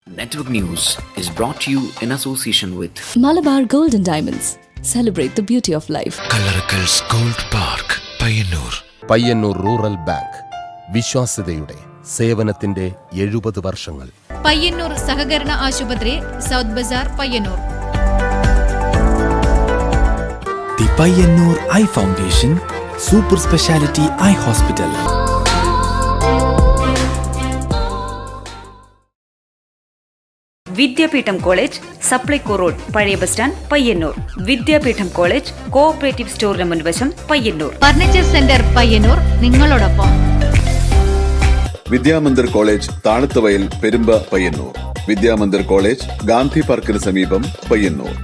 Network News is brought to you in association with Malabar Gold and Diamonds. Celebrate the beauty of life. Kalarakal's Gold Park, Payyannur. Payyannur rural bank വിശ്വാസ്യതയുടെ സേവനത്തിന്റെ 70 വർഷങ്ങൾ. പയ്യന്നൂർ സഹകരണ ആശുപത്രി, south Bazaar, Payyannur. The Payyannur Eye Foundation, Super Speciality Eye Hospital. Vidyapeetham college, Supplyco road, പഴയ bus stand, Payyannur. Vidyapeetham college cooperative സ്റ്റോറിന് മുൻവശം, Payyannur. Furniture centre Payyannur നിങ്ങളോടൊപ്പം. Vidyamandir college, Thazhathuvayal, Perumba, Payyannur. Vidyamandir college, Gandhi പാർക്കിന് സമീപം, പയ്യന്നൂർ.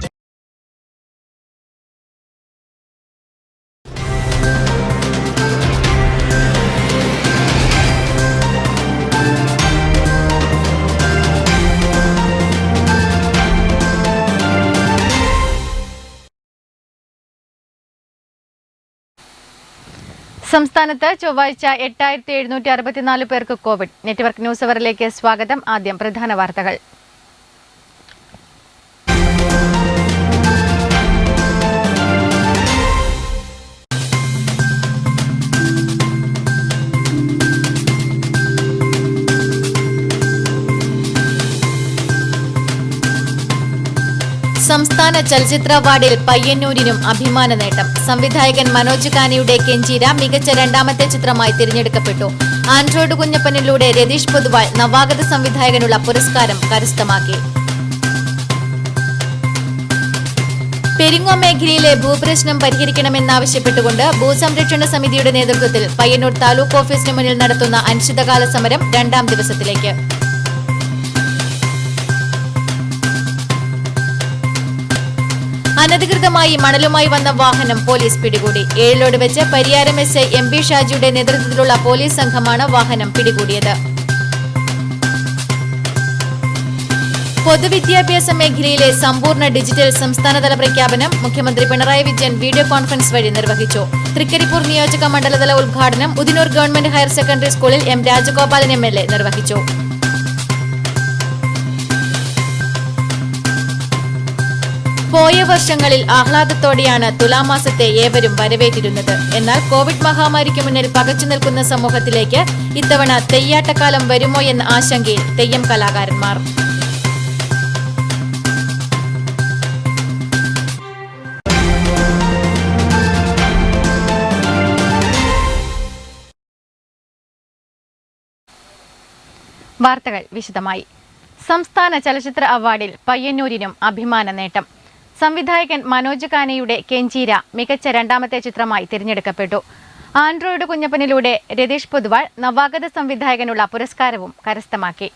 സംസ്ഥാനത്ത് ചൊവ്വാഴ്ച 8764 പേർക്ക് കോവിഡ്. നെറ്റ്വർക്ക് ന്യൂസ് അവറിലേക്ക് സ്വാഗതം. ആദ്യം പ്രധാന വാർത്തകൾ. സംസ്ഥാന ചലച്ചിത്ര അവാർഡിൽ പയ്യന്നൂരിനും അഭിമാന നേട്ടം. സംവിധായകൻ മനോജ് കാനയുടെ കെഞ്ചീര മികച്ച രണ്ടാമത്തെ ചിത്രമായി തിരഞ്ഞെടുക്കപ്പെട്ടു. ആൻഡ്രോയിഡ് കുഞ്ഞപ്പനിലൂടെ രതീഷ് പൊതുവാൾ നവാഗത സംവിധായകനുള്ള പുരസ്കാരം കരസ്ഥമാക്കി. പെരിങ്ങോം മേഖലയിലെ ഭൂപ്രശ്നം പരിഹരിക്കണമെന്നാവശ്യപ്പെട്ടുകൊണ്ട് ഭൂസംരക്ഷണ സമിതിയുടെ നേതൃത്വത്തിൽ പയ്യന്നൂർ താലൂക്ക് ഓഫീസിന് മുന്നിൽ നടത്തുന്ന അനിശ്ചിതകാല സമരം 2ാം ദിവസത്തിലേക്ക്. അനധികൃതമായി മണലുമായി വന്ന വാഹനം പോലീസ് പിടികൂടി. ഏഴിലോട് വെച്ച് പരിയാരം എസ്ഐ MB ഷാജിയുടെ നേതൃത്വത്തിലുള്ള പോലീസ് സംഘമാണ് വാഹനം പിടികൂടിയത്. പൊതുവിദ്യാഭ്യാസ മേഖലയിലെ സമ്പൂർണ്ണ ഡിജിറ്റൽ സംസ്ഥാനതല പ്രഖ്യാപനം മുഖ്യമന്ത്രി പിണറായി വിജയൻ വീഡിയോ കോൺഫറൻസ് വഴി നിർവഹിച്ചു. തൃക്കരിപ്പൂർ നിയോജക മണ്ഡലതല ഉദ്ഘാടനം ഉദിനൂർ ഗവൺമെന്റ് ഹയർ സെക്കൻഡറി സ്കൂളിൽ M രാജഗോപാലൻ MLA നിർവഹിച്ചു. പോയ വർഷങ്ങളിൽ ആഹ്ലാദത്തോടെയാണ് തുലാമാസത്തെ ഏവരും വരവേറ്റിരുന്നത്. എന്നാൽ കോവിഡ് മഹാമാരിക്ക് മുന്നിൽ പകച്ചു നിൽക്കുന്ന സമൂഹത്തിലേക്ക് ഇത്തവണ തെയ്യാട്ടക്കാലം വരുമോ എന്ന ആശങ്കയിൽ തെയ്യം കലാകാരന്മാർ. വാർത്തകൾ വിശദമായി. സംസ്ഥാന ചലച്ചിത്ര അവാർഡിൽ പയ്യന്നൂരിനും അഭിമാന നേട്ടം. സംവിധായകൻ മനോജ് കാനയുടെ കെഞ്ചീര മികച്ച രണ്ടാമത്തെ ചിത്രമായി തിരഞ്ഞെടുക്കപ്പെട്ടു. ആൻഡ്രോയിഡ് കുഞ്ഞപ്പനിലൂടെ രതീഷ് പൊതുവാൾ നവാഗത സംവിധായകനുള്ള പുരസ്കാരവും കരസ്ഥമാക്കി.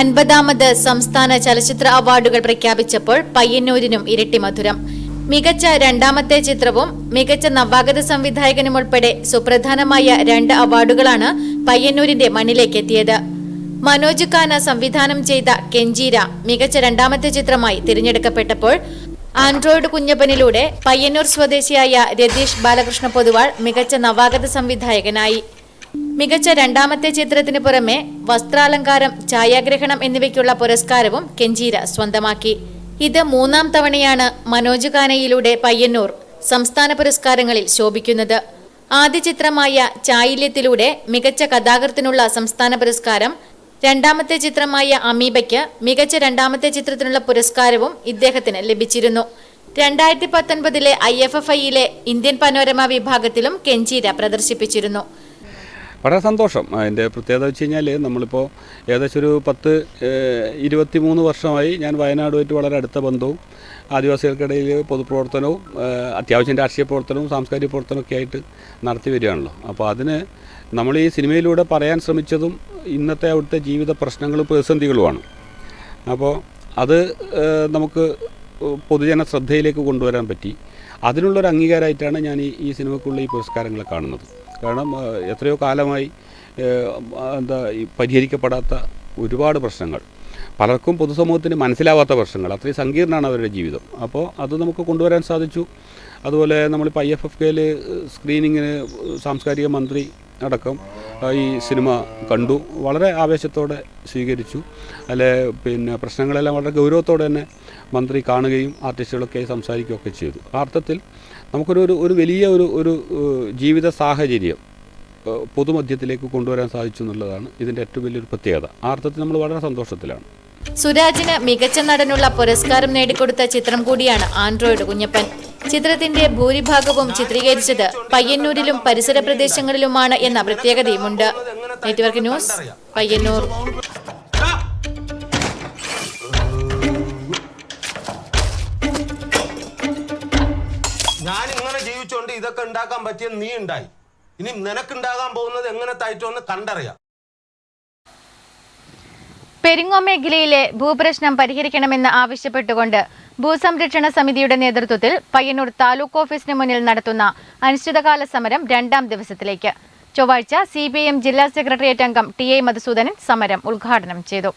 അൻപതാമത് സംസ്ഥാന ചലച്ചിത്ര അവാർഡുകൾ പ്രഖ്യാപിച്ചപ്പോൾ പയ്യന്നൂരിനും ഇരട്ടി മധുരം. മികച്ച രണ്ടാമത്തെ ചിത്രവും മികച്ച നവാഗത സംവിധായകനും ഉൾപ്പെടെ സുപ്രധാനമായ 2 അവാർഡുകളാണ് പയ്യന്നൂരിന്റെ മണ്ണിലേക്ക് എത്തിയത്. മനോജ് കാന സംവിധാനം ചെയ്ത കെഞ്ചീര മികച്ച രണ്ടാമത്തെ ചിത്രമായി തിരഞ്ഞെടുക്കപ്പെട്ടപ്പോൾ ആൻഡ്രോയിഡ് കുഞ്ഞപ്പനിലൂടെ പയ്യന്നൂർ സ്വദേശിയായ രതീഷ് ബാലകൃഷ്ണ പൊതുവാൾ മികച്ച നവാഗത സംവിധായകനായി. മികച്ച രണ്ടാമത്തെ ചിത്രത്തിന് പുറമെ വസ്ത്രാലങ്കാരം, ഛായാഗ്രഹണം എന്നിവയ്ക്കുള്ള പുരസ്കാരവും കെഞ്ചീര സ്വന്തമാക്കി. ഇത് 3ാം തവണയാണ് മനോജ് കാനയിലൂടെ പയ്യന്നൂർ സംസ്ഥാന പുരസ്കാരങ്ങളിൽ ശോഭിക്കുന്നത്. ആദ്യ ചിത്രമായ ചായില്യത്തിലൂടെ മികച്ച കഥാകൃത്തിനുള്ള സംസ്ഥാന പുരസ്കാരം, രണ്ടാമത്തെ ചിത്രമായ അമീബയ്ക്ക് മികച്ച രണ്ടാമത്തെ ചിത്രത്തിനുള്ള പുരസ്കാരവും ഇദ്ദേഹത്തിന് ലഭിച്ചിരുന്നു. 2019 IFFIയിലെ ഇന്ത്യൻ പനോരമ വിഭാഗത്തിലും കെഞ്ചീര പ്രദർശിപ്പിച്ചിരുന്നു. വളരെ സന്തോഷം. അതിൻ്റെ പ്രത്യേകത വെച്ച് കഴിഞ്ഞാൽ നമ്മളിപ്പോൾ ഏകദേശം ഒരു 23 വർഷമായി ഞാൻ വയനാടുമായിട്ട് വളരെ അടുത്ത ബന്ധവും ആദിവാസികൾക്കിടയിൽ പൊതുപ്രവർത്തനവും അത്യാവശ്യം രാഷ്ട്രീയ പ്രവർത്തനവും സാംസ്കാരിക പ്രവർത്തനമൊക്കെ ആയിട്ട് നടത്തി വരികയാണല്ലോ. അപ്പോൾ അതിന് നമ്മൾ ഈ സിനിമയിലൂടെ പറയാൻ ശ്രമിച്ചതും ഇന്നത്തെ അവിടുത്തെ ജീവിത പ്രശ്നങ്ങളും പ്രതിസന്ധികളുമാണ്. അപ്പോൾ അത് നമുക്ക് പൊതുജന ശ്രദ്ധയിലേക്ക് കൊണ്ടുവരാൻ പറ്റി. അതിനുള്ളൊരു അംഗീകാരമായിട്ടാണ് ഞാൻ ഈ സിനിമയ്ക്കുള്ള ഈ പുരസ്കാരങ്ങളെ കാണുന്നത്. കാരണം എത്രയോ കാലമായി പരിഹരിക്കപ്പെടാത്ത ഒരുപാട് പ്രശ്നങ്ങൾ പലർക്കും പൊതുസമൂഹത്തിന് മനസ്സിലാവാത്ത പ്രശ്നങ്ങൾ, അത്രയും സങ്കീർണ്ണമാണ് അവരുടെ ജീവിതം. അപ്പോൾ അത് നമുക്ക് കൊണ്ടുവരാൻ സാധിച്ചു. അതുപോലെ നമ്മളിപ്പോൾ IFFKയിൽ സ്ക്രീനിങ്ങിന് സാംസ്കാരിക മന്ത്രി അടക്കം ഈ സിനിമ കണ്ടു, വളരെ ആവേശത്തോടെ സ്വീകരിച്ചു. അല്ലെ പ്രശ്നങ്ങളെല്ലാം വളരെ ഗൗരവത്തോടെ തന്നെ മന്ത്രി കാണുകയും ആർട്ടിസ്റ്റുകളൊക്കെ സംസാരിക്കുകയൊക്കെ ചെയ്തു. ആ അർത്ഥത്തിൽ നമുക്കൊരു വലിയ ഒരു ജീവിത സാഹചര്യം പൊതുമധ്യത്തിലേക്ക് കൊണ്ടുവരാൻ സാധിച്ചു എന്നുള്ളതാണ് ഇതിൻ്റെ ഏറ്റവും വലിയൊരു പ്രത്യേകത. ആ അർത്ഥത്തിൽ നമ്മൾ വളരെ സന്തോഷത്തിലാണ്. സുരാജിന് മികച്ച നടനുള്ള പുരസ്കാരം നേടിക്കൊടുത്ത ചിത്രം കൂടിയാണ് ആൻഡ്രോയിഡ് കുഞ്ഞപ്പൻ. ചിത്രത്തിന്റെ ഭൂരിഭാഗവും ചിത്രീകരിച്ചത് പയ്യന്നൂരിലും പരിസര പ്രദേശങ്ങളിലുമാണ് എന്ന പ്രത്യേകതയുമുണ്ട്. Network news, Payyanur. ഞാൻ ഇങ്ങനെ ജീവിച്ചോണ്ട് ഇതൊക്കെ ഉണ്ടാക്കാൻ പറ്റിയ നീ ഉണ്ടായി. ഇനി നിനക്കുണ്ടാകാൻ പോകുന്നത് എങ്ങനത്തായിട്ടൊന്ന് കണ്ടറിയാം. പെരിങ്ങോം മേഖലയിലെ ഭൂപ്രശ്നം പരിഹരിക്കണമെന്ന് ആവശ്യപ്പെട്ടുകൊണ്ട് ഭൂസംരക്ഷണ സമിതിയുടെ നേതൃത്വത്തിൽ പയ്യന്നൂർ താലൂക്ക് ഓഫീസിന് മുന്നിൽ നടത്തുന്ന അനിശ്ചിതകാല സമരം 2ാം ദിവസത്തിലേക്ക്. ചൊവ്വാഴ്ച CPIM ജില്ലാ സെക്രട്ടേറിയറ്റ് അംഗം TI മധുസൂദനൻ സമരം ഉദ്ഘാടനം ചെയ്തു.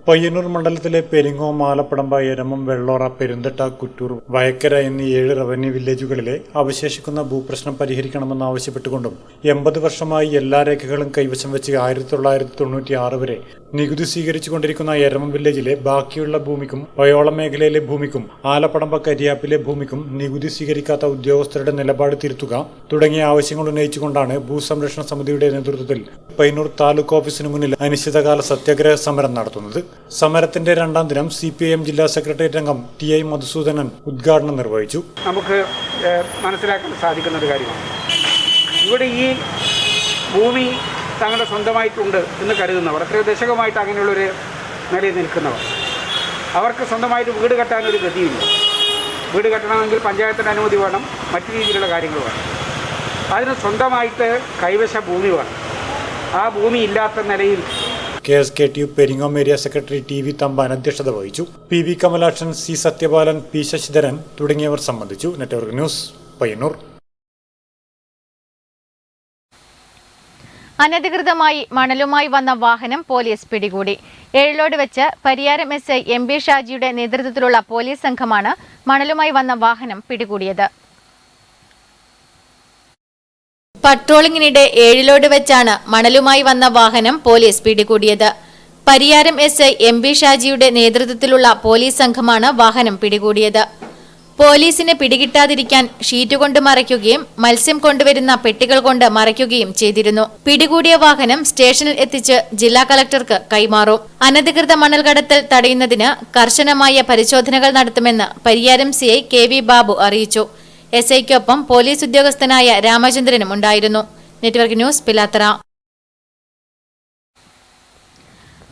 പയ്യന്നൂർ മണ്ഡലത്തിലെ പെരിങ്ങോം, ആലപ്പടമ്പ, എരമം, വെള്ളോറ, പെരുന്തട്ട, കുറ്റൂർ, വയക്കര എന്നീ 7 റവന്യൂ വില്ലേജുകളിലെ അവശേഷിക്കുന്ന ഭൂപ്രശ്നം പരിഹരിക്കണമെന്നാവശ്യപ്പെട്ടുകൊണ്ടും 80 വർഷമായി എല്ലാ രേഖകളും കൈവശം വെച്ച് 1996 വരെ നികുതി സ്വീകരിച്ചുകൊണ്ടിരിക്കുന്ന എരമം വില്ലേജിലെ ബാക്കിയുള്ള ഭൂമിക്കും വയോളം മേഖലയിലെ ഭൂമിക്കും ആലപ്പടമ്പ കരിയാപ്പിലെ ഭൂമിക്കും നികുതി സ്വീകരിക്കാത്ത ഉദ്യോഗസ്ഥരുടെ നിലപാട് തിരുത്തുക തുടങ്ങിയ ആവശ്യങ്ങൾ ഉന്നയിച്ചുകൊണ്ടാണ് ഭൂസംരക്ഷണ സമിതിയുടെ നേതൃത്വത്തിൽ പയ്യന്നൂർ താലൂക്ക് ഓഫീസിന് മുന്നിൽ അനിശ്ചിതകാല സത്യാഗ്രഹ സമരം നടത്തുന്നത്. സമരത്തിന്റെ 2ാം ദിനം CPIM ജില്ലാ സെക്രട്ടേറിയറ്റ് അംഗം TI മധുസൂദനൻ ഉദ്ഘാടനം നിർവഹിച്ചു. നമുക്ക് മനസ്സിലാക്കാൻ സാധിക്കുന്ന ഒരു കാര്യമാണ്, ഇവിടെ ഈ ഭൂമി തങ്ങളുടെ സ്വന്തമായിട്ടുണ്ട് എന്ന് കരുതുന്നവർ, എത്രയോ ദശകമായിട്ട് അങ്ങനെയുള്ളൊരു നിലയിൽ നിൽക്കുന്നവർ, അവർക്ക് സ്വന്തമായിട്ട് വീട് കെട്ടാനൊരു ഗതിയില്ല. വീട് കെട്ടണമെങ്കിൽ പഞ്ചായത്തിൻ്റെ അനുമതി വേണം, മറ്റു രീതിയിലുള്ള കാര്യങ്ങൾ വേണം. അതിന് സ്വന്തമായിട്ട് കൈവശ ഭൂമി വേണം. ആ ഭൂമി ഇല്ലാത്ത നിലയിൽ KSKTU Peringome area secretary TV Thampan അധ്യക്ഷത വഹിച്ചു. PV Kamalakshan, C Sathyapalan, P Sasidharan തുടങ്ങിയവർ സംബന്ധിച്ചു. Network news, Payyanur. അനധികൃതമായി മണലുമായി വന്ന വാഹനം പോലീസ് പിടികൂടി. ഏഴിലോട് വെച്ച് പരിയാരം SI MB ഷാജിയുടെ നേതൃത്വത്തിലുള്ള പോലീസ് സംഘമാണ് മണലുമായി വന്ന വാഹനം പിടികൂടിയത്. പട്രോളിംഗിനിടെ ഏഴിലോട് വെച്ചാണ് മണലുമായി വന്ന വാഹനം പോലീസ് പിടികൂടിയത്. പരിയാരം SI MB ഷാജിയുടെ നേതൃത്വത്തിലുള്ള പോലീസ് സംഘമാണ് വാഹനം പിടികൂടിയത്. പോലീസിന് പിടികിട്ടാതിരിക്കാൻ ഷീറ്റ് കൊണ്ട് മറയ്ക്കുകയും മത്സ്യം കൊണ്ടുവരുന്ന പെട്ടികൾ കൊണ്ട് മറയ്ക്കുകയും ചെയ്തിരുന്നു. പിടികൂടിയ വാഹനം സ്റ്റേഷനിൽ എത്തിച്ച് ജില്ലാ കളക്ടർക്ക് കൈമാറും. അനധികൃത മണൽ കടത്തൽ തടയുന്നതിന് കർശനമായ പരിശോധനകൾ നടത്തുമെന്ന് പരിയാരം CI KV ബാബു അറിയിച്ചു. SIക്കൊപ്പം പോലീസ് ഉദ്യോഗസ്ഥനായ രാമചന്ദ്രനും ഉണ്ടായിരുന്നു. Network news, Pilathara.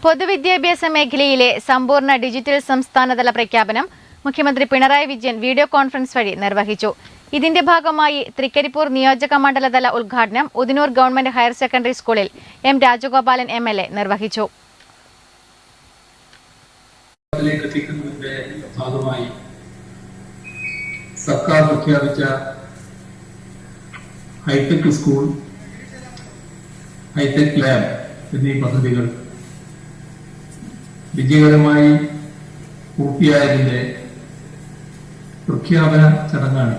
പൊതുവിദ്യാഭ്യാസ മേഖലയിലെ സമ്പൂർണ്ണ ഡിജിറ്റൽ സംസ്ഥാനതല പ്രഖ്യാപനം മുഖ്യമന്ത്രി പിണറായി വിജയൻ വീഡിയോ കോൺഫറൻസ് വഴി നിർവഹിച്ചു. ഇതിന്റെ ഭാഗമായി തൃക്കരിപ്പൂർ നിയോജക മണ്ഡലതല ഉദ്ഘാടനം ഉദിനൂർ ഗവൺമെന്റ് ഹയർ സെക്കൻഡറി സ്കൂളിൽ M രാജഗോപാലൻ MLA നിർവഹിച്ചു. സർക്കാർ പ്രഖ്യാപിച്ച ഹൈടെക് സ്കൂൾ, ഹൈടെക് ലാബ് എന്നീ പദ്ധതികൾ വിജയകരമായി പൂർത്തിയായതിന്റെ പ്രഖ്യാപന ചടങ്ങാണ്.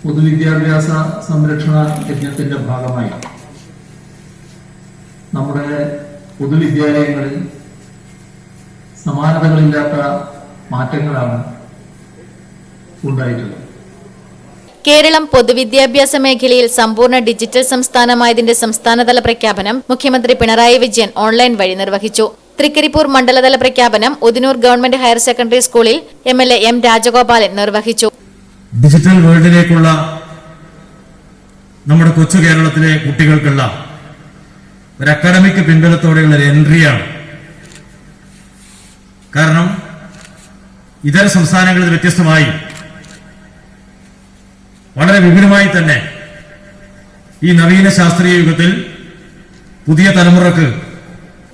പൊതുവിദ്യാഭ്യാസ സംരക്ഷണ യജ്ഞത്തിന്റെ ഭാഗമായി നമ്മുടെ പൊതുവിദ്യാലയങ്ങളിൽ സമാനതകളില്ലാത്ത മാറ്റങ്ങളാണ് ഉണ്ടായിട്ടുള്ളത്. കേരളം പൊതുവിദ്യാഭ്യാസ മേഖലയിൽ സമ്പൂർണ്ണ ഡിജിറ്റൽ സംസ്ഥാനമായതിന്റെ സംസ്ഥാനതല പ്രഖ്യാപനം മുഖ്യമന്ത്രി പിണറായി വിജയൻ ഓൺലൈൻ വഴി നിർവഹിച്ചു. തൃക്കരിപ്പൂർ മണ്ഡലതല പ്രഖ്യാപനം ഉദിനൂർ ഗവൺമെന്റ് ഹയർ സെക്കൻഡറി സ്കൂളിൽ MLA M രാജഗോപാലൻ നിർവഹിച്ചു. ഡിജിറ്റൽ വേൾഡിലേക്കുള്ള നമ്മുടെ കൊച്ചു കേരളത്തിലെ കുട്ടികൾക്കുള്ള ഒരു അക്കാഡമിക് പിൻബലത്തോടെയുള്ള ഒരു എൻട്രിയാണ്. കാരണം ഇതര സംസ്ഥാനങ്ങളിൽ വ്യത്യസ്തമായി വളരെ വിപുലമായി തന്നെ ഈ നവീന ശാസ്ത്രീയ യുഗത്തിൽ പുതിയ തലമുറക്ക്.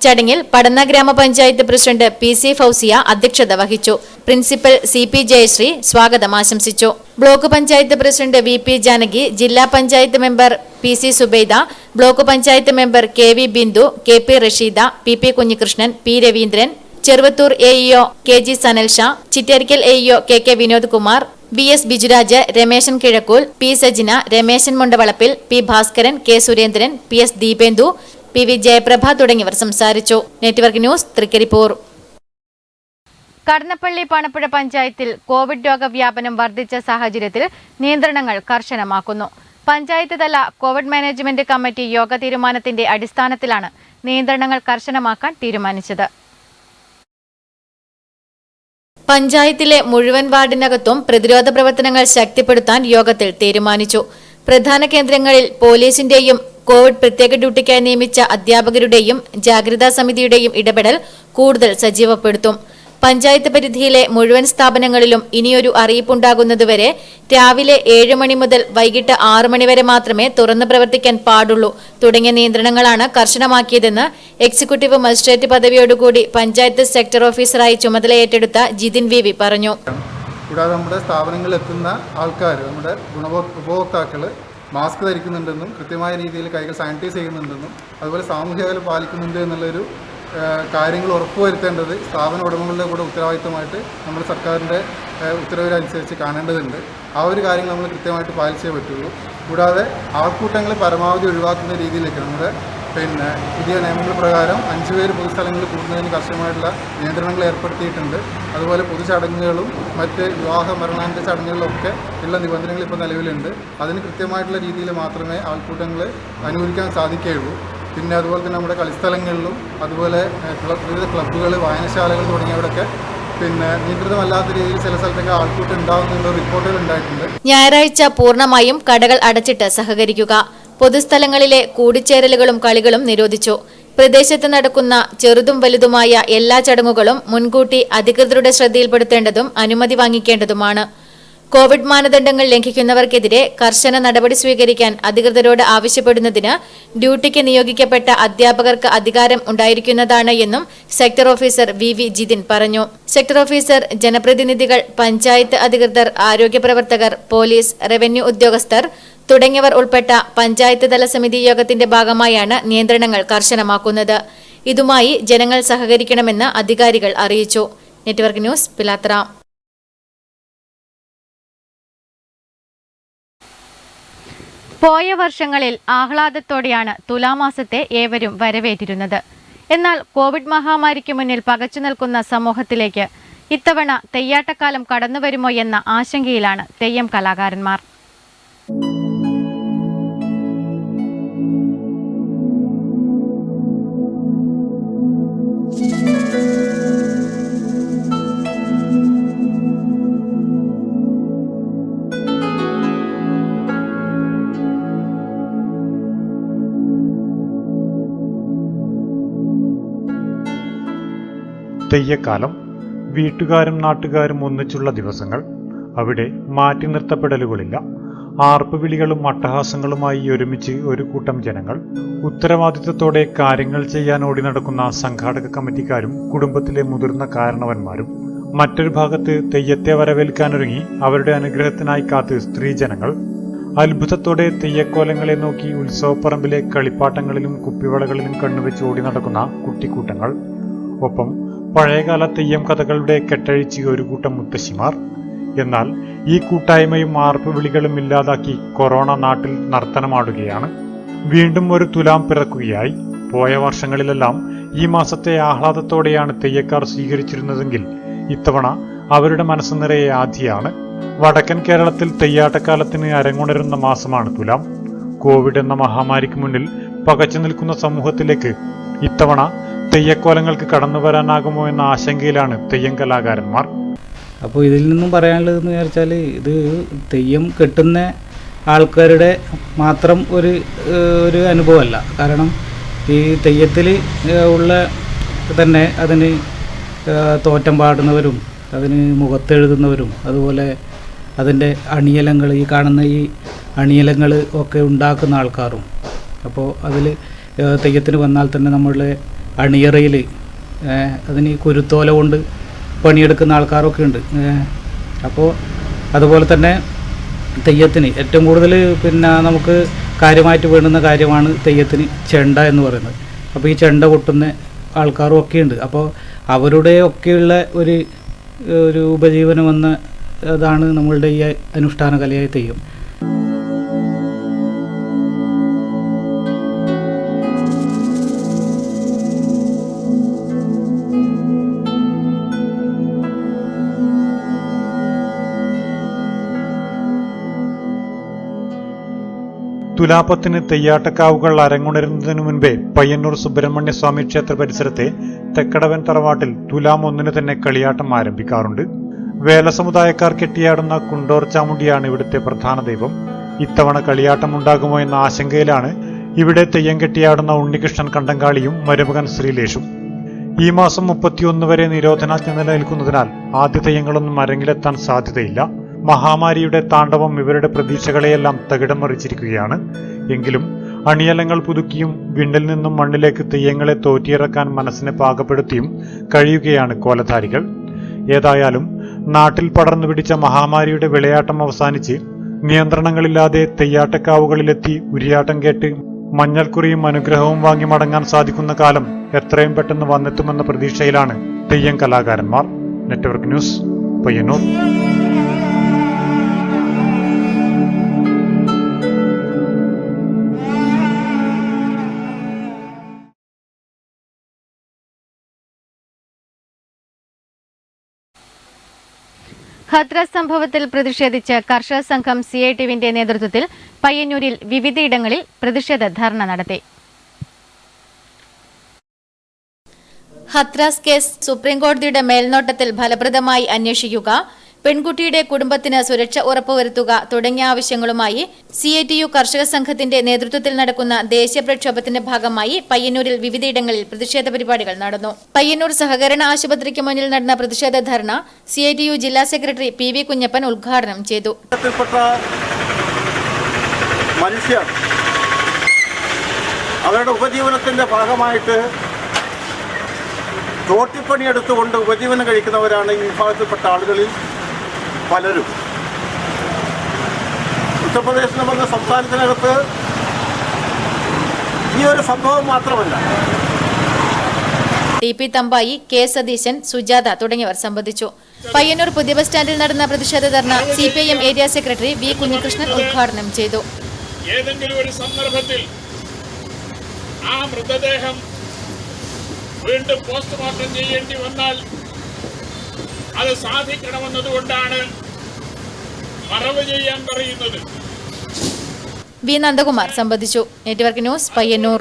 ചടങ്ങിൽ പടന്ന ഗ്രാമപഞ്ചായത്ത് പ്രസിഡന്റ് PC ഫൗസിയ അധ്യക്ഷത വഹിച്ചു. പ്രിൻസിപ്പൽ CP ജയശ്രീ സ്വാഗതം ആശംസിച്ചു. Block panchayat president VP Janaki, ജില്ലാ panchayat member PC Zubaida, block panchayat member KV Bindu, KP Rasheeda, PP Kunhikrishnan, P Raveendran, Cheruvathur AEO KG Sanal Shah, Chittarikkal AEO KK Vinod Kumar, BS Bijuraj, Rameshan Kizhakkool, P Sajina, Rameshan Mundavalappil, P Bhaskaran, K Surendran, PS Deependu, PV Jayaprabha തുടങ്ങിയവർ സംസാരിച്ചു. Network news, Trikaripur. കടന്നപ്പള്ളി പണപ്പുഴ പഞ്ചായത്തിൽ കോവിഡ് രോഗവ്യാപനം വർദ്ധിച്ച സാഹചര്യത്തിൽ നിയന്ത്രണങ്ങൾ കർശനമാക്കുന്നു. പഞ്ചായത്ത് തല കോവിഡ് മാനേജ്മെന്റ് കമ്മിറ്റി യോഗ തീരുമാനത്തിന്റെ അടിസ്ഥാനത്തിലാണ് നിയന്ത്രണങ്ങൾ കർശനമാക്കാൻ തീരുമാനിച്ചത്. പഞ്ചായത്തിലെ മുഴുവൻ വാർഡിനകത്തും പ്രതിരോധ പ്രവർത്തനങ്ങൾ ശക്തിപ്പെടുത്താൻ യോഗത്തിൽ തീരുമാനിച്ചു. പ്രധാന കേന്ദ്രങ്ങളിൽ പോലീസിന്റെയും കോവിഡ് പ്രത്യേക ഡ്യൂട്ടിക്കായി നിയമിച്ച അധ്യാപകരുടെയും ജാഗ്രതാ സമിതിയുടെയും ഇടപെടൽ കൂടുതൽ സജീവപ്പെടുത്തും. പഞ്ചായത്ത് പരിധിയിലെ മുഴുവൻ സ്ഥാപനങ്ങളിലും ഇനിയൊരു അറിയിപ്പുണ്ടാകുന്നതുവരെ രാവിലെ 7 മണി മുതൽ വൈകിട്ട് 6 മണി വരെ മാത്രമേ തുറന്നു പ്രവർത്തിക്കാൻ പാടുള്ളൂ തുടങ്ങിയ നിയന്ത്രണങ്ങളാണ് കർശനമാക്കിയതെന്ന് എക്സിക്യൂട്ടീവ് മജിസ്ട്രേറ്റ് പദവിയോടുകൂടി പഞ്ചായത്ത് സെക്ടർ ഓഫീസറായി ചുമതല ഏറ്റെടുത്ത ജിതിൻ VV പറഞ്ഞു. കൂടാതെ നമ്മുടെ സ്ഥാപനങ്ങളിൽ എത്തുന്ന ആൾക്കാർ, നമ്മുടെ ഉപഭോക്താക്കൾ മാസ്ക് ധരിക്കുന്നുണ്ടെന്നും കൃത്യമായ രീതിയിൽ കൈകൾ സാനിറ്റൈസ് ചെയ്യുന്നുണ്ടെന്നും അതുപോലെ സാമൂഹിക അകലം പാലിക്കുന്നുണ്ട് എന്നുള്ളൊരു കാര്യങ്ങൾ ഉറപ്പുവരുത്തേണ്ടത് സ്ഥാപന ഉടമകളുടെ കൂടെ ഉത്തരവാദിത്തമായിട്ട് നമ്മുടെ സർക്കാരിൻ്റെ ഉത്തരവിനനുസരിച്ച് കാണേണ്ടതുണ്ട്. ആ ഒരു കാര്യങ്ങൾ നമ്മൾ കൃത്യമായിട്ട് പാലിച്ചേ പറ്റുള്ളൂ. കൂടാതെ ആൾക്കൂട്ടങ്ങൾ പരമാവധി ഒഴിവാക്കുന്ന രീതിയിലേക്ക് നമ്മുടെ പുതിയ നിയമങ്ങൾ പ്രകാരം 5 പേര് പൊതുസ്ഥലങ്ങളിൽ കൂടുന്നതിന് കർശനമായിട്ടുള്ള നിയന്ത്രണങ്ങൾ ഏർപ്പെടുത്തിയിട്ടുണ്ട്. അതുപോലെ പൊതുചടങ്ങുകളും മറ്റ് വിവാഹ മരണാനന്തര ചടങ്ങുകളിലൊക്കെ ഉള്ള നിബന്ധനകൾ ഇപ്പോൾ നിലവിലുണ്ട്. അതിന് കൃത്യമായിട്ടുള്ള രീതിയിൽ മാത്രമേ ആൾക്കൂട്ടങ്ങൾ അനുവദിക്കാൻ സാധിക്കുകയുള്ളൂ. പിന്നെ അതുപോലെ തന്നെ നമ്മുടെ കളിസ്ഥലങ്ങളിലും അതുപോലെ വിവിധ ക്ലബ്ബുകൾ, വായനശാലകൾ തുടങ്ങിയവിടൊക്കെ നിയന്ത്രിതമല്ലാത്ത രീതിയിൽ ചില സ്ഥലത്തൊക്കെ ആൾക്കൂട്ടം ഉണ്ടാകുന്ന റിപ്പോർട്ടുകൾ ഉണ്ടായിട്ടുണ്ട്. ഞായറാഴ്ച പൂർണ്ണമായും കടകൾ അടച്ചിട്ട് സഹകരിക്കുക. പൊതുസ്ഥലങ്ങളിലെ കൂടിച്ചേരലുകളും കളികളും നിരോധിച്ചു. പ്രദേശത്ത് നടക്കുന്ന ചെറുതും വലുതുമായ എല്ലാ ചടങ്ങുകളും മുൻകൂട്ടി അധികൃതരുടെ ശ്രദ്ധയിൽപ്പെടുത്തേണ്ടതും അനുമതി വാങ്ങിക്കേണ്ടതുമാണ്. കോവിഡ് മാനദണ്ഡങ്ങൾ ലംഘിക്കുന്നവർക്കെതിരെ കർശന നടപടി സ്വീകരിക്കാൻ അധികൃതരോട് ആവശ്യപ്പെടുന്നതിന് ഡ്യൂട്ടിക്ക് നിയോഗിക്കപ്പെട്ട അധ്യാപകർക്ക് അധികാരം ഉണ്ടായിരിക്കുന്നതാണ് എന്നും സെക്ടർ ഓഫീസർ VV ജിതിൻ പറഞ്ഞു. സെക്ടർ ഓഫീസർ, ജനപ്രതിനിധികൾ, പഞ്ചായത്ത് അധികൃതർ, ആരോഗ്യ പ്രവർത്തകർ, പോലീസ്, റവന്യൂ ഉദ്യോഗസ്ഥർ തുടങ്ങിയവർ ഉൾപ്പെട്ട പഞ്ചായത്ത് തല സമിതി യോഗത്തിന്റെ ഭാഗമായാണ് നിയന്ത്രണങ്ങൾ കർശനമാക്കുന്നത്. ഇതുമായി ജനങ്ങൾ സഹകരിക്കണമെന്ന് അധികാരികൾ അറിയിച്ചു. Network news, Pilathara. പോയ വർഷങ്ങളിൽ ആഹ്ലാദത്തോടെയാണ് തുലാമാസത്തെ ഏവരും വരവേറ്റിരുന്നത്. എന്നാൽ കോവിഡ് മഹാമാരിക്ക് മുന്നിൽ പകച്ചു നിൽക്കുന്ന സമൂഹത്തിലേക്ക് ഇത്തവണ തെയ്യാട്ടക്കാലം കടന്നുവരുമോ എന്ന ആശങ്കയിലാണ് തെയ്യം കലാകാരന്മാർ. തെയ്യക്കാലം വീട്ടുകാരും നാട്ടുകാരും ഒന്നിച്ചുള്ള ദിവസങ്ങൾ. അവിടെ മാറ്റി നിർത്തപ്പെടലുകളില്ല. ആർപ്പുവിളികളും അട്ടഹാസങ്ങളുമായി ഒരുമിച്ച് ഒരു കൂട്ടം ജനങ്ങൾ. ഉത്തരവാദിത്തത്തോടെ കാര്യങ്ങൾ ചെയ്യാൻ ഓടി നടക്കുന്ന സംഘാടക കമ്മിറ്റിക്കാരും കുടുംബത്തിലെ മുതിർന്ന കാരണവന്മാരും. മറ്റൊരു ഭാഗത്ത് തെയ്യത്തെ വരവേൽക്കാനൊരുങ്ങി അവരുടെ അനുഗ്രഹത്തിനായി കാത്ത് സ്ത്രീജനങ്ങൾ. അത്ഭുതത്തോടെ തെയ്യക്കോലങ്ങളെ നോക്കി ഉത്സവപ്പറമ്പിലെ കളിപ്പാട്ടങ്ങളിലും കുപ്പിവളകളിലും കണ്ണുവെച്ച് ഓടി നടക്കുന്ന കുട്ടിക്കൂട്ടങ്ങൾ. ഒപ്പം പഴയകാല തെയ്യം കഥകളുടെ കെട്ടഴിച്ച് ഒരു കൂട്ടം മുത്തശ്ശിമാർ. എന്നാൽ ഈ കൂട്ടായ്മയും ആർപ്പുവിളികളും ഇല്ലാതാക്കി കൊറോണ നാട്ടിൽ നർത്തനമാടുകയാണ്. വീണ്ടും ഒരു തുലാം പിറക്കുകയായി. പോയ വർഷങ്ങളിലെല്ലാം ഈ മാസത്തെ ആഹ്ലാദത്തോടെയാണ് തെയ്യക്കാർ സ്വീകരിച്ചിരുന്നതെങ്കിൽ ഇത്തവണ അവരുടെ മനസ്സ് നിറയെ ആധിയാണ്. വടക്കൻ കേരളത്തിൽ തെയ്യാട്ടക്കാലത്തിന് അരങ്ങുണരുന്ന മാസമാണ് തുലാം. കോവിഡ് എന്ന മഹാമാരിക്ക് മുന്നിൽ പകച്ചു നിൽക്കുന്ന സമൂഹത്തിലേക്ക് ഇത്തവണ തെയ്യക്കോലങ്ങൾക്ക് കടന്നു വരാനാകുമോ എന്ന ആശങ്കയിലാണ് തെയ്യം കലാകാരന്മാർ. അപ്പോൾ ഇതിൽ നിന്നും പറയാനുള്ളതെന്ന് വിചാരിച്ചാൽ, ഇത് തെയ്യം കെട്ടുന്ന ആൾക്കാരുടെ മാത്രം ഒരു അനുഭവമല്ല. കാരണം ഈ തെയ്യത്തിൽ ഉള്ള തന്നെ അതിന് തോറ്റം പാടുന്നവരും അതിന് മുഖത്തെഴുതുന്നവരും അതുപോലെ അതിൻ്റെ അണിയലങ്ങൾ, ഈ കാണുന്ന ഈ അണിയലങ്ങൾ ഒക്കെ ഉണ്ടാക്കുന്ന ആൾക്കാരും. അപ്പോൾ അതിൽ തെയ്യത്തിന് വന്നാൽ തന്നെ നമ്മളുടെ അണിയറയിൽ അതിന് കുരുത്തോല കൊണ്ട് പണിയെടുക്കുന്ന ആൾക്കാരൊക്കെ ഉണ്ട്. അപ്പോൾ അതുപോലെ തന്നെ തെയ്യത്തിന് ഏറ്റവും കൂടുതൽ പിന്നെ നമുക്ക് കാര്യമായിട്ട് വേണ്ടുന്ന കാര്യമാണ് തെയ്യത്തിന് ചെണ്ട എന്ന് പറയുന്നത്. അപ്പോൾ ഈ ചെണ്ട കൊട്ടുന്ന ആൾക്കാരും ഒക്കെ ഉണ്ട്. അപ്പോൾ അവരുടെ ഒക്കെയുള്ള ഒരു ഉപജീവനം എന്ന അതാണ് നമ്മളുടെ ഈ അനുഷ്ഠാന കലയായ തെയ്യം. തുലാപ്പത്തിന് തെയ്യാട്ടക്കാവുകൾ അരങ്ങുണരുന്നതിനു മുൻപേ പയ്യന്നൂർ സുബ്രഹ്മണ്യ സ്വാമി ക്ഷേത്ര പരിസരത്തെ തെക്കടവൻ തറവാട്ടിൽ തുലാം 1 തന്നെ കളിയാട്ടം ആരംഭിക്കാറുണ്ട്. വേല സമുദായക്കാർ കെട്ടിയാടുന്ന കുണ്ടോർ ചാമുണ്ടിയാണ് ഇവിടുത്തെ പ്രധാന ദൈവം. ഇത്തവണ കളിയാട്ടം ഉണ്ടാകുമോ എന്ന ആശങ്കയിലാണ് ഇവിടെ തെയ്യം കെട്ടിയാടുന്ന ഉണ്ണികൃഷ്ണൻ കണ്ടങ്കാളിയും മരുമകൻ ശ്രീലേഷും. ഈ മാസം 31 വരെ നിരോധനാജ്ഞ നിലനിൽക്കുന്നതിനാൽ ആദ്യ തെയ്യങ്ങളൊന്നും അരങ്ങിലെത്താൻ സാധ്യതയില്ല. മഹാമാരിയുടെ താണ്ഡവം ഇവരുടെ പ്രതീക്ഷകളെയെല്ലാം തകിടം മറിച്ചിരിക്കുകയാണ്. എങ്കിലും അണിയലങ്ങൾ പുതുക്കിയും വിണ്ണിൽ നിന്നും മണ്ണിലേക്ക് തെയ്യങ്ങളെ തോറ്റിയിറക്കാൻ മനസ്സിനെ പാകപ്പെടുത്തിയും കഴിയുകയാണ് കോലധാരികൾ. ഏതായാലും നാട്ടിൽ പടർന്നു പിടിച്ച മഹാമാരിയുടെ വിളയാട്ടം അവസാനിച്ച് നിയന്ത്രണങ്ങളില്ലാതെ തെയ്യാട്ടക്കാവുകളിലെത്തി ഉരിയാട്ടം കേട്ട് മഞ്ഞൾക്കുറിയും അനുഗ്രഹവും വാങ്ങി മടങ്ങാൻ സാധിക്കുന്ന കാലം എത്രയും പെട്ടെന്ന് വന്നെത്തുമെന്ന പ്രതീക്ഷയിലാണ് തെയ്യം കലാകാരന്മാർ. Network news, Payyanur. ഹത്രാസ് സംഭവത്തിൽ പ്രതിഷേധിച്ച് കർഷക സംഘം CITUവിന്റെ നേതൃത്വത്തിൽ പയ്യന്നൂരിൽ വിവിധയിടങ്ങളിൽ പ്രതിഷേധ ധർണ നടത്തി. ഹത്രാസ് കേസ് സുപ്രീംകോടതിയുടെ മേൽനോട്ടത്തിൽ ഫലപ്രദമായി അന്വേഷിക്കുക, പെൺകുട്ടിയുടെ കുടുംബത്തിന് സുരക്ഷ ഉറപ്പുവരുത്തുക തുടങ്ങിയ ആവശ്യങ്ങളുമായി CITU കർഷക സംഘത്തിന്റെ നേതൃത്വത്തിൽ നടക്കുന്ന ദേശീയ പ്രക്ഷോഭത്തിന്റെ ഭാഗമായി പയ്യന്നൂരിൽ വിവിധയിടങ്ങളിൽ പ്രതിഷേധ പരിപാടികൾ നടന്നു. പയ്യന്നൂർ സഹകരണ ആശുപത്രിക്ക് മുന്നിൽ നടന്ന പ്രതിഷേധ ധർണ CITU ജില്ലാ സെക്രട്ടറി PV കുഞ്ഞപ്പൻ ഉദ്ഘാടനം ചെയ്തു. മനുഷ്യർ അവരുടെ ഉപജീവനത്തിന്റെ ഭാഗമായിട്ട് തോട്ടിപ്പണിയെടുത്തുകൊണ്ട് ഉപജീവനം കഴിക്കുന്നവരാണ് ഈ വിഭാഗത്തിൽപ്പെട്ട ആളുകളിൽ പലരും. ഉത്തർപ്രദേശ് എന്ന് പറഞ്ഞ സംസ്ഥാനത്തിനകത്ത് ഈ ഒരു സംഭവം മാത്രമല്ല. TP തമ്പായി, K സതീശൻ, സുജാത തുടങ്ങിയവർ സംബന്ധിച്ചു. പയ്യന്നൂർ പുതിയ ബസ് സ്റ്റാൻഡിൽ നടന്ന പ്രതിഷേധ ധർണ CPIM area secretary V Kunhikrishnan ഉദ്ഘാടനം ചെയ്തു. ഏതെങ്കിലും ഒരു സന്ദർഭത്തിൽ ആ മൃതദേഹം വീണ്ടും പോസ്റ്റ്മോർട്ടം ചെയ്യേണ്ടി വന്നാൽ അത് സാധിക്കണമെന്നതുകൊണ്ടാണ് മറവ് ചെയ്യാൻ പറയുന്നത്. V നന്ദകുമാർ സംബന്ധിച്ചു. Network news, Payyanur.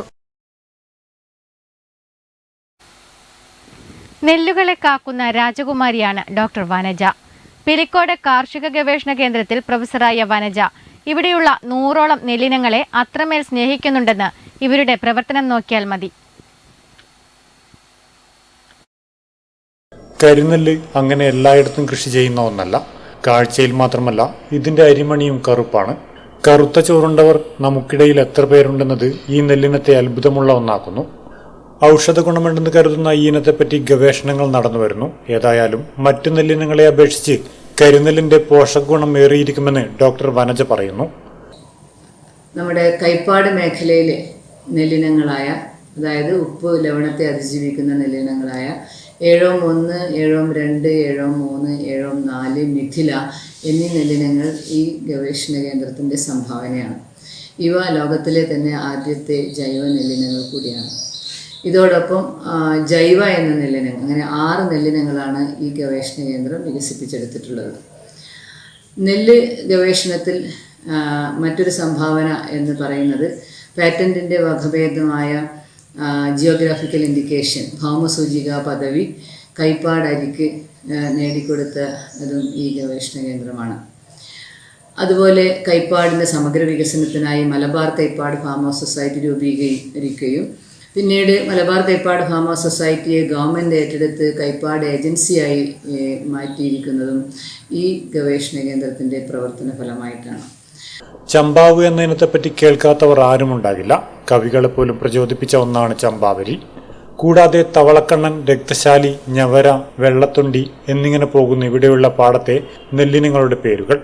നെല്ലുകളെ കാക്കുന്ന രാജകുമാരിയാണ് ഡോക്ടർ വനജ. പിലിക്കോട് കാർഷിക ഗവേഷണ കേന്ദ്രത്തിൽ പ്രൊഫസറായ വനജ ഇവിടെയുള്ള 100ഓളം നെല്ലിനങ്ങളെ അത്രമേൽ സ്നേഹിക്കുന്നുണ്ടെന്ന് ഇവരുടെ പ്രവർത്തനം നോക്കിയാൽ മതി. കരിനെല്ല് അങ്ങനെ എല്ലായിടത്തും കൃഷി ചെയ്യുന്ന ഒന്നല്ല. കാഴ്ചയിൽ മാത്രമല്ല, ഇതിന്റെ അരിമണിയും കറുപ്പാണ്. കറുത്ത ചോറുണ്ടവർ നമുക്കിടയിൽ എത്ര പേരുണ്ടെന്നത് ഈ നെല്ലിനത്തെ അത്ഭുതമുള്ള ഒന്നാക്കുന്നു. ഔഷധ ഗുണമുണ്ടെന്ന് കരുതുന്ന ഈ ഇനത്തെപ്പറ്റി ഗവേഷണങ്ങൾ നടന്നു വരുന്നു. ഏതായാലും മറ്റു നെല്ലിനങ്ങളെ അപേക്ഷിച്ച് കരിനെല്ലിന്റെ പോഷക ഗുണം ഏറിയിരിക്കുമെന്ന് ഡോക്ടർ വനജ പറയുന്നു. നമ്മുടെ കൈപ്പാട് മേഖലയിലെ നെല്ലിനങ്ങളായ, അതായത് ഉപ്പ് ലവണത്തെ അതിജീവിക്കുന്ന നെല്ലിനങ്ങളായ 7-1, 7-2, 7-3, 7-4, മിഥില എന്നീ നെല്ലിനങ്ങൾ ഈ ഗവേഷണ കേന്ദ്രത്തിൻ്റെ സംഭാവനയാണ്. ഇവ ലോകത്തിലെ തന്നെ ആദ്യത്തെ ജൈവ നെല്ലിനങ്ങൾ കൂടിയാണ്. ഇതോടൊപ്പം ജൈവ എന്ന നെല്ലിനങ്ങൾ, അങ്ങനെ 6 നെല്ലിനങ്ങളാണ് ഈ ഗവേഷണ കേന്ദ്രം വികസിപ്പിച്ചെടുത്തിട്ടുള്ളത്. നെല്ല് ഗവേഷണത്തിൽ മറ്റൊരു സംഭാവന എന്ന് പറയുന്നത് പാറ്റന്റിൻ്റെ വകഭേദമായ ജിയോഗ്രാഫിക്കൽ ഇൻഡിക്കേഷൻ, ഭൗമസൂചിക പദവി കൈപ്പാട് അരിക്ക് നേടിക്കൊടുത്തതും ഈ ഗവേഷണ കേന്ദ്രമാണ്. അതുപോലെ കൈപ്പാടിൻ്റെ സമഗ്ര വികസനത്തിനായി മലബാർ കൈപ്പാട് ഫാം ഹൗസ് സൊസൈറ്റി രൂപീകരിക്കുകയും പിന്നീട് മലബാർ കൈപ്പാട് ഫാം ഹൗസ് സൊസൈറ്റിയെ ഗവൺമെൻറ് ഏറ്റെടുത്ത് കൈപ്പാട് ഏജൻസിയായി മാറ്റിയിരിക്കുന്നതും ഈ ഗവേഷണ കേന്ദ്രത്തിൻ്റെ പ്രവർത്തന ഫലമായിട്ടാണ്. ചമ്പാവ് എന്ന ഇനത്തെപ്പറ്റി കേൾക്കാത്തവർ ആരുമുണ്ടാകില്ല. കവികളെ പോലും പ്രചോദിപ്പിച്ച ഒന്നാണ് ചമ്പാവരി. കൂടാതെ തവളക്കണ്ണൻ, രക്തശാലി, ഞവര, വെള്ളത്തൊണ്ടി എന്നിങ്ങനെ പോകുന്ന ഇവിടെയുള്ള പാടത്തെ നെല്ലിനങ്ങളുടെ പേരുകൾ.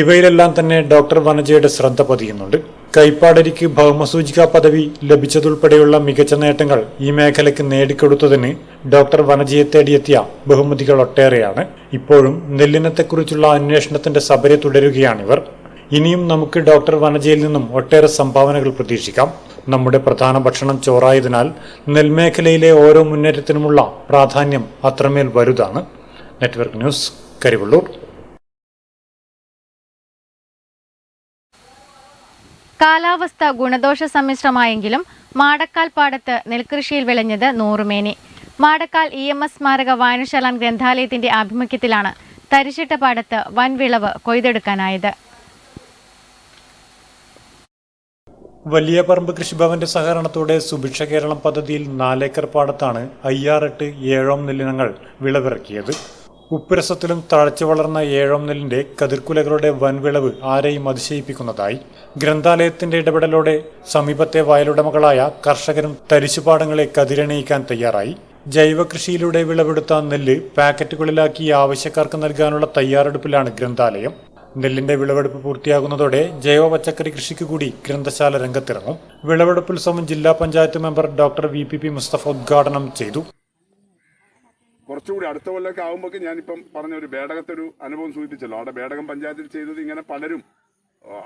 ഇവയിലെല്ലാം തന്നെ ഡോക്ടർ വനജയുടെ ശ്രദ്ധ പതിയുന്നുണ്ട്. കൈപ്പാടരിക്ക് ഭൗമസൂചിക പദവി ലഭിച്ചതുൾപ്പെടെയുള്ള മികച്ച നേട്ടങ്ങൾ ഈ മേഖലയ്ക്ക് നേടിക്കൊടുത്തതിന് ഡോക്ടർ വനജയെ തേടിയെത്തിയ ബഹുമതികൾ ഒട്ടേറെയാണ്. ഇപ്പോഴും നെല്ലിനത്തെക്കുറിച്ചുള്ള അന്വേഷണത്തിന്റെ സബരി തുടരുകയാണിവർ. ഇനിയും നമുക്ക് ഡോക്ടർ വനജയിൽ നിന്നും ഒട്ടേറെ സംഭാവനകൾ പ്രതീക്ഷിക്കാം. നമ്മുടെ പ്രധാന ഭക്ഷണം ചോറായതിനാൽ നെൽമേഖലയിലെ ഓരോ മുന്നേറ്റത്തിനുമുള്ള പ്രാധാന്യം അത്രമേൽ വലുതാണ്. Network news, Karivellur. കാലാവസ്ഥ ഗുണദോഷ സമ്മിശ്രമായെങ്കിലും മാടക്കാൽ പാടത്ത് നെൽകൃഷിയിൽ വിളഞ്ഞത് നൂറുമേനി. മാടക്കാൽ EMS സ്മാരക വായനശാല ഗ്രന്ഥാലയത്തിന്റെ ആഭിമുഖ്യത്തിലാണ് തരിശിട്ട പാടത്ത് വൻ വിളവ് കൊയ്തെടുക്കാനായത്. വലിയ പറമ്പ് കൃഷിഭവന്റെ സഹകരണത്തോടെ സുഭിക്ഷ കേരളം പദ്ധതിയിൽ 4 ഏക്കർ പാടത്താണ് 58 ഏഴോം നെല്ലിനങ്ങൾ വിളവിറക്കിയത്. ഉപ്പുരസത്തിലും തഴച്ചു വളർന്ന ഏഴോം നെല്ലിന്റെ കതിർക്കുലകളുടെ വൻവിളവ് ആരെയും അതിശയിപ്പിക്കുന്നതായി. ഗ്രന്ഥാലയത്തിന്റെ ഇടപെടലോടെ സമീപത്തെ വയലുടമകളായ കർഷകരും തരിശുപാടങ്ങളെ കതിരണയിക്കാൻ തയ്യാറായി. ജൈവ കൃഷിയിലൂടെ വിളവെടുത്ത നെല്ല് പാക്കറ്റുകളിലാക്കി ആവശ്യക്കാർക്ക് നൽകാനുള്ള തയ്യാറെടുപ്പിലാണ് ഗ്രന്ഥാലയം. നെല്ലിന്റെ വിളവെടുപ്പ് പൂർത്തിയാകുന്നതോടെ ജൈവ പച്ചക്കറി കൃഷിക്ക് കൂടി ഗ്രന്ഥശാല രംഗത്തിറങ്ങും. വിളവെടുപ്പുത്സവം ജില്ലാ panchayat member doctor VPP Mustafa ഉദ്ഘാടനം ചെയ്തു. കുറച്ചുകൂടി അടുത്ത കൊല്ലമൊക്കെ ആകുമ്പോൾ ഞാനിപ്പം പറഞ്ഞ ഒരു ബേടകത്തെ ഒരു അനുഭവം സൂചിപ്പിച്ചല്ലോ. അവിടെ ബേടകം പഞ്ചായത്തിൽ ചെയ്തത് ഇങ്ങനെ പലരും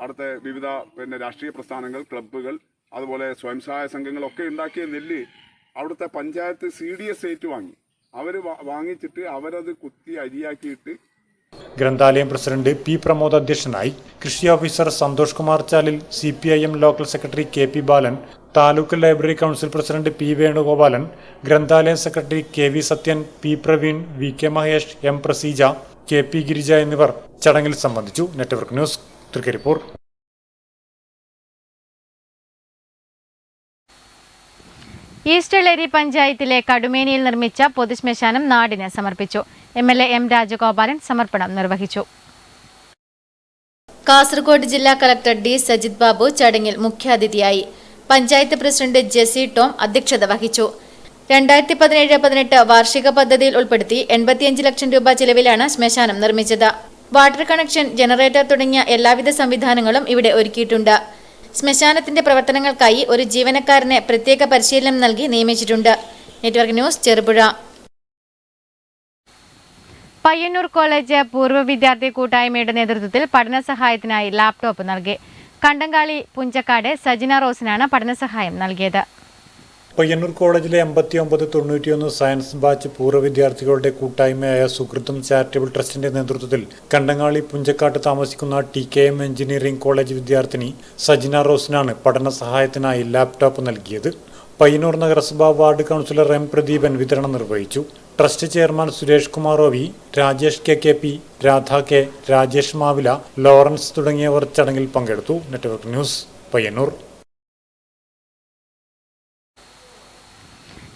അടുത്ത വിവിധ രാഷ്ട്രീയ പ്രസ്ഥാനങ്ങൾ, ക്ലബ്ബുകൾ, അതുപോലെ സ്വയം സഹായ സംഘങ്ങളൊക്കെ ഉണ്ടാക്കിയ നെല്ല് അവിടുത്തെ പഞ്ചായത്ത് CDS ഏറ്റുവാങ്ങി. അവർ വാങ്ങിച്ചിട്ട് അവരത് കുത്തി അരിയാക്കിയിട്ട് ഗ്രന്ഥാലയം പ്രസിഡന്റ് P. പ്രമോദ് അധ്യക്ഷനായി. കൃഷി officer Santhosh Kumar Chalil, CPIM local secretary KP Balan, taluk library council president P. Venugopalan, ഗ്രന്ഥാലയം secretary KV Sathyan, P. Praveen, VK Mahesh, M. Praseeja, KP Girija എന്നിവർ ചടങ്ങിൽ സംബന്ധിച്ചു. Network news, Trikaripur. ഈസ്റ്റേളേരി പഞ്ചായത്തിലെ കടുമേനിയിൽ നിർമ്മിച്ച പൊതുശ്മശാനം നാടിന് സമർപ്പിച്ചു. MLA M. രാജഗോപാലൻ സമർപ്പണം നിർവഹിച്ചു. കാസർഗോഡ് ജില്ലാ കളക്ടർ D. സജിത് ബാബു ചടങ്ങിൽ മുഖ്യാതിഥിയായി. പഞ്ചായത്ത് പ്രസിഡന്റ് ജെസി ടോം അധ്യക്ഷത വഹിച്ചു. 2017-18 വാർഷിക പദ്ധതിയിൽ ഉൾപ്പെടുത്തി 85 ലക്ഷം രൂപ ചെലവിലാണ് ശ്മശാനം നിർമ്മിച്ചത്. വാട്ടർ കണക്ഷൻ, ജനറേറ്റർ തുടങ്ങിയ എല്ലാവിധ സംവിധാനങ്ങളും ഇവിടെ ഒരുക്കിയിട്ടുണ്ട്. ശ്മശാനത്തിന്റെ പ്രവർത്തനങ്ങൾക്കായി ഒരു ജീവനക്കാരനെ പ്രത്യേക പരിശീലനം നൽകി നിയമിച്ചിട്ടുണ്ട്. Network news, Cherupuzha. Payyanur college പൂർവ്വ വിദ്യാർത്ഥി കൂട്ടായ്മയുടെ നേതൃത്വത്തിൽ പഠന സഹായത്തിനായി ലാപ്ടോപ്പ് നൽകി. കണ്ടങ്കാളി പുഞ്ചക്കാട് സജിന റോസിനാണ് പഠനസഹായം നൽകിയത്. പയ്യന്നൂർ കോളേജിലെ 89-91 സയൻസ് ബാച്ച് പൂർവ്വ വിദ്യാർത്ഥികളുടെ കൂട്ടായ്മയായ സുഹൃത്തും ചാരിറ്റബിൾ ട്രസ്റ്റിന്റെ നേതൃത്വത്തിൽ കണ്ടങ്ങാളി പുഞ്ചക്കാട്ട് താമസിക്കുന്ന TKM എഞ്ചിനീയറിംഗ് കോളേജ് വിദ്യാർത്ഥിനി സജിന റോസിനാണ് പഠന സഹായത്തിനായി ലാപ്ടോപ്പ് നൽകിയത്. പയ്യന്നൂർ നഗരസഭാ വാർഡ് കൗൺസിലർ M. പ്രദീപൻ വിതരണം നിർവഹിച്ചു. Trust chairman Suresh Kumar OV, Rajesh KKP, Radha K, Rajesh Mavila, Lawrence തുടങ്ങിയവർ ചടങ്ങിൽ പങ്കെടുത്തു. Network news, Payyannur.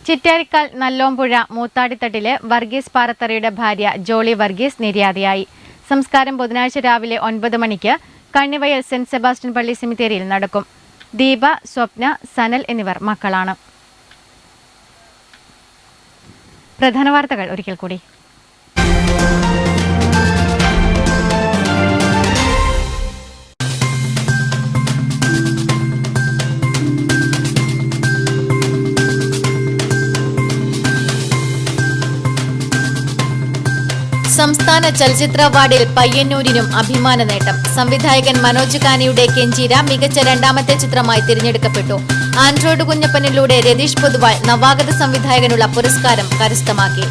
ചിറ്റാരിക്കാൽ നല്ലോമ്പുഴ മൂത്താടിത്തട്ടിലെ വർഗീസ് പാറത്തറയുടെ ഭാര്യ ജോളി വർഗീസ് നിര്യാതയായി. സംസ്കാരം ബുധനാഴ്ച രാവിലെ 9 മണിക്ക് കണ്ണിവയൽ സെന്റ് സെബാസ്റ്റ്യൻ പള്ളി സെമിത്തേരിയിൽ നടക്കും. ദീപ, സ്വപ്ന, സനൽ എന്നിവർ മക്കളാണ്. പ്രധാന വാർത്തകൾ ഒരിക്കൽ കൂടി. സംസ്ഥാന ചലച്ചിത്ര അവാർഡിൽ പയ്യന്നൂരിനും അഭിമാന നേട്ടം. സംവിധായകൻ മനോജ് കാനിയുടെ കെഞ്ചീര മികച്ച രണ്ടാമത്തെ ചിത്രമായി തിരഞ്ഞെടുക്കപ്പെട്ടു. ആൻഡ്രോയിഡ് കുഞ്ഞപ്പനിലൂടെ രതീഷ് പൊതുവാൾ നവാഗത സംവിധായകനുള്ള പുരസ്കാരം കരസ്ഥമാക്കി.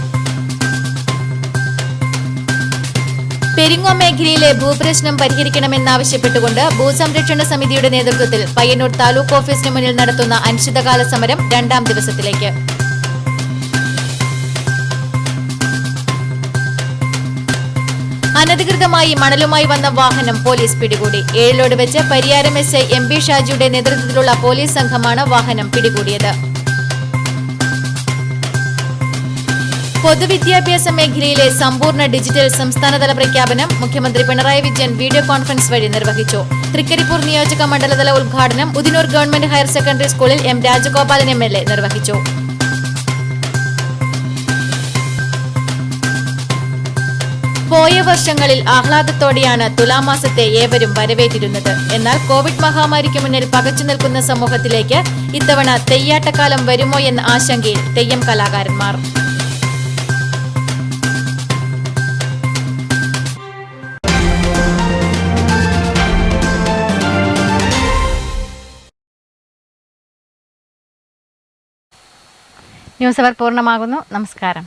പെരിങ്ങോം മേഖലയിലെ ഭൂപ്രശ്നം പരിഹരിക്കണമെന്നാവശ്യപ്പെട്ടുകൊണ്ട് ഭൂസംരക്ഷണ സമിതിയുടെ നേതൃത്വത്തിൽ പയ്യന്നൂർ താലൂക്ക് ഓഫീസിന് മുന്നിൽ നടത്തുന്ന അനിശ്ചിതകാല സമരം 2ാം ദിവസത്തിലേക്ക്. അനധികൃതമായി മണലുമായി വന്ന വാഹനം പോലീസ് പിടികൂടി. ഏഴിലോട് വെച്ച് പരിയാരം SI MB ഷാജിയുടെ നേതൃത്വത്തിലുള്ള പോലീസ് സംഘമാണ് വാഹനം പിടികൂടിയത്. പൊതുവിദ്യാഭ്യാസ മേഖലയിലെ സമ്പൂർണ്ണ ഡിജിറ്റൽ സംസ്ഥാനതല പ്രഖ്യാപനം മുഖ്യമന്ത്രി പിണറായി വിജയൻ വീഡിയോ കോൺഫറൻസ് വഴി നിർവഹിച്ചു. തൃക്കരിപ്പൂർ നിയോജക മണ്ഡലതല ഉദ്ഘാടനം ഉദിനൂർ ഗവൺമെന്റ് ഹയർ സെക്കൻഡറി സ്കൂളിൽ M. രാജഗോപാലൻ MLA നിർവഹിച്ചു. പോയ വർഷങ്ങളിൽ ആഹ്ലാദത്തോടെയാണ് തുലാമാസത്തെ ഏവരും വരവേറ്റിരുന്നത്. എന്നാൽ കോവിഡ് മഹാമാരിക്ക് മുന്നിൽ പകച്ചു നിൽക്കുന്ന സമൂഹത്തിലേക്ക് ഇത്തവണ തെയ്യാട്ടക്കാലം വരുമോ എന്ന ആശങ്കയിൽ തെയ്യം കലാകാരന്മാർ. ന്യൂസ് അവർ പൂർണ്ണമാകുന്നു. നമസ്കാരം.